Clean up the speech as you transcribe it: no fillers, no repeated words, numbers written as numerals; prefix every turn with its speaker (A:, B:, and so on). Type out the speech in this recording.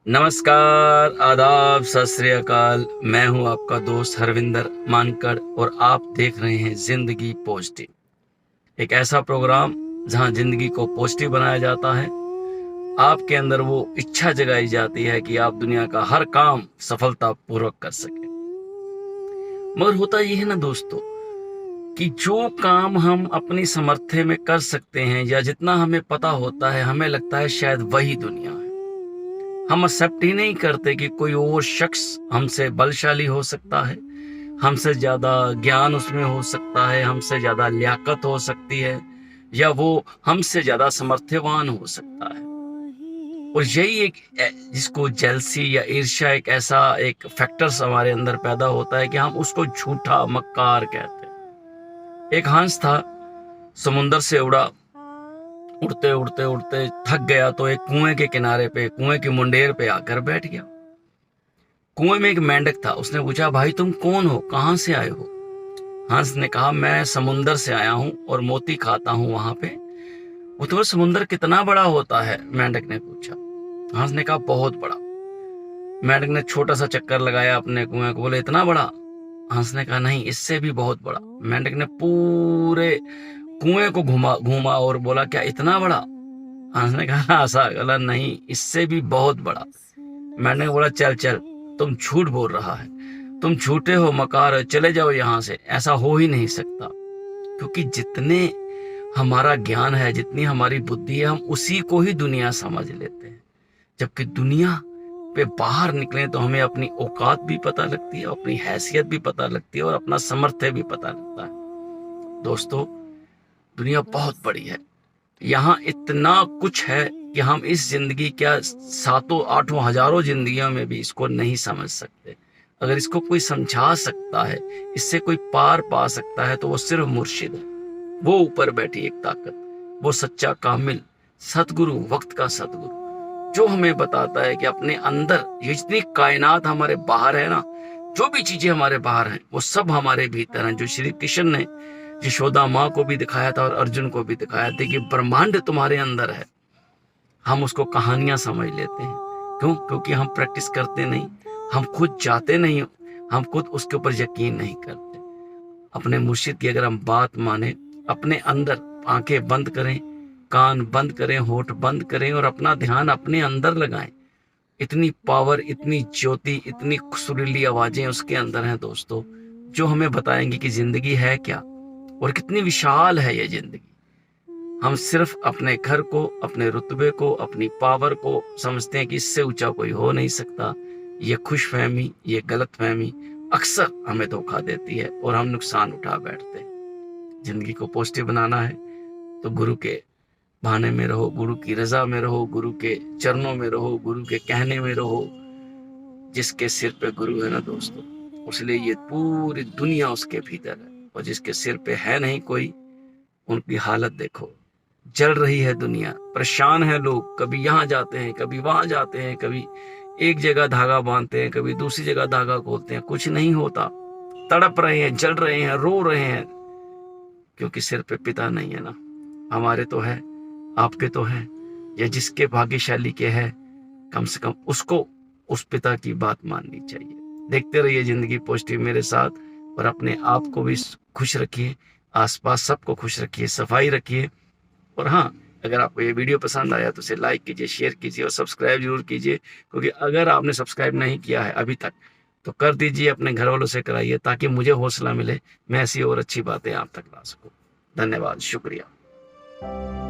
A: नमस्कार, आदाब, सत श्री अकाल। मैं हूं आपका दोस्त हरविंदर मानकर और आप देख रहे हैं जिंदगी पॉजिटिव। एक ऐसा प्रोग्राम जहां जिंदगी को पॉजिटिव बनाया जाता है। आपके अंदर वो इच्छा जगाई जाती है कि आप दुनिया का हर काम सफलतापूर्वक कर सके। मगर होता ये है ना दोस्तों कि जो काम हम अपनी समर्थे में कर सकते हैं या जितना हमें पता होता है, हमें लगता है शायद वही दुनिया है। हम एक्सेप्ट ही नहीं करते कि कोई और शख्स हमसे बलशाली हो सकता है, हमसे ज्यादा ज्ञान उसमें हो सकता है, हमसे ज्यादा लियाकत हो सकती है, या वो हमसे ज्यादा समर्थ्यवान हो सकता है। और यही एक जिसको जेलसी या ईर्ष्या एक ऐसा एक फैक्टर्स हमारे अंदर पैदा होता है कि हम उसको झूठा मक्कार कहते हैं। एक हंस था, समुंदर से उड़ा, उड़ते उड़ते उड़ते थक गया तो एक कुएं के किनारे पे, कुएं की मुंडेर पे आकर बैठ गया। कुएं में एक मेंढक था। उसने पूछा, भाई तुम कौन हो, कहां से आए हो? हंस ने कहा, मैं समुंदर से आया हूं और मोती खाता हूं वहां पे। वो तो समुंदर कितना बड़ा होता है? मेंढक ने पूछा। हंस ने कहा, बहुत बड़ा। मेंढक ने छोटा सा चक्कर लगाया अपने कुएं को, बोले इतना बड़ा? हंस ने कहा, नहीं, इससे भी बहुत बड़ा। मेंढक ने पूरे कुएं को घुमा घूमा और बोला, क्या इतना बड़ा? हंस ने कहा, ऐसा गला नहीं, इससे भी बहुत बड़ा। मेंढक ने बोला, चल चल, तुम झूठ बोल रहा है, तुम झूठे हो, मकार, चले जाओ यहां से, ऐसा हो ही नहीं सकता। क्योंकि जितने हमारा ज्ञान है, जितनी हमारी बुद्धि है, हम उसी को ही दुनिया समझ लेते हैं। जबकि दुनिया पे बाहर निकले तो हमें अपनी औकात भी पता लगती है, अपनी हैसियत भी पता लगती है और अपना सामर्थ्य भी पता लगता है। दोस्तों, दुनिया बहुत बड़ी है, यहाँ इतना कुछ है कि हम इस जिंदगी क्या सातों आठों हजारों जिंदगियों में भी इसको नहीं समझ सकते। अगर इसको कोई समझा सकता है, इससे कोई पार पा सकता है, तो वो सिर्फ मुर्शिद है। वो ऊपर बैठी एक ताकत, वो सच्चा कामिल सतगुरु, वक्त का सतगुरु, जो हमें बताता है कि अपने अंदर ये जितनी कायनात हमारे बाहर है ना, जो भी चीजें हमारे बाहर हैं वो सब हमारे भीतर हैं। जो श्री कृष्ण ने यशोदा माँ को भी दिखाया था और अर्जुन को भी दिखाया था कि ब्रह्मांड तुम्हारे अंदर है। हम उसको कहानियां समझ लेते हैं। क्यों? क्योंकि हम प्रैक्टिस करते नहीं, हम खुद जाते नहीं, हम खुद उसके ऊपर यकीन नहीं करते। अपने मुर्शिद की अगर हम बात माने, अपने अंदर आंखें बंद करें, कान बंद करें, होठ बंद करें और अपना ध्यान अपने अंदर लगाएं, इतनी पावर, इतनी ज्योति, इतनी सुरीली आवाजें उसके अंदर हैं दोस्तों, जो हमें बताएंगे कि जिंदगी है क्या और कितनी विशाल है ये जिंदगी। हम सिर्फ अपने घर को, अपने रुतबे को, अपनी पावर को समझते हैं कि इससे ऊंचा कोई हो नहीं सकता। ये खुशफहमी, ये गलतफहमी अक्सर हमें धोखा देती है और हम नुकसान उठा बैठते हैं। जिंदगी को पॉजिटिव बनाना है तो गुरु के बहाने में रहो, गुरु की रजा में रहो, गुरु के चरणों में रहो, गुरु के कहने में रहो। जिसके सिर पे गुरु है ना दोस्तों, इसलिए ये पूरी दुनिया उसके भीतर है। और जिसके सिर पे है नहीं कोई, उनकी हालत देखो, जल रही है दुनिया, परेशान है लोग, कभी यहाँ जाते हैं, कभी वहां जाते हैं, कभी एक जगह धागा बांधते हैं, कभी दूसरी जगह धागा खोलते हैं, कुछ नहीं होता, तड़प रहे हैं, जल रहे हैं, रो रहे हैं, क्योंकि सिर पे पिता नहीं है ना। हमारे तो है, आपके तो है, या जिसके भाग्यशाली के है, कम से कम उसको उस पिता की बात माननी चाहिए। देखते रहिए जिंदगी पॉजिटिव मेरे साथ, और अपने आप को भी खुश रखिए, आसपास सबको खुश रखिए, सफाई रखिए। और हाँ, अगर आपको ये वीडियो पसंद आया तो इसे लाइक कीजिए, शेयर कीजिए और सब्सक्राइब जरूर कीजिए। क्योंकि अगर आपने सब्सक्राइब नहीं किया है अभी तक तो कर दीजिए, अपने घर वालों से कराइए, ताकि मुझे हौसला मिले, मैं ऐसी और अच्छी बातें आप तक ला सकूं। धन्यवाद, शुक्रिया।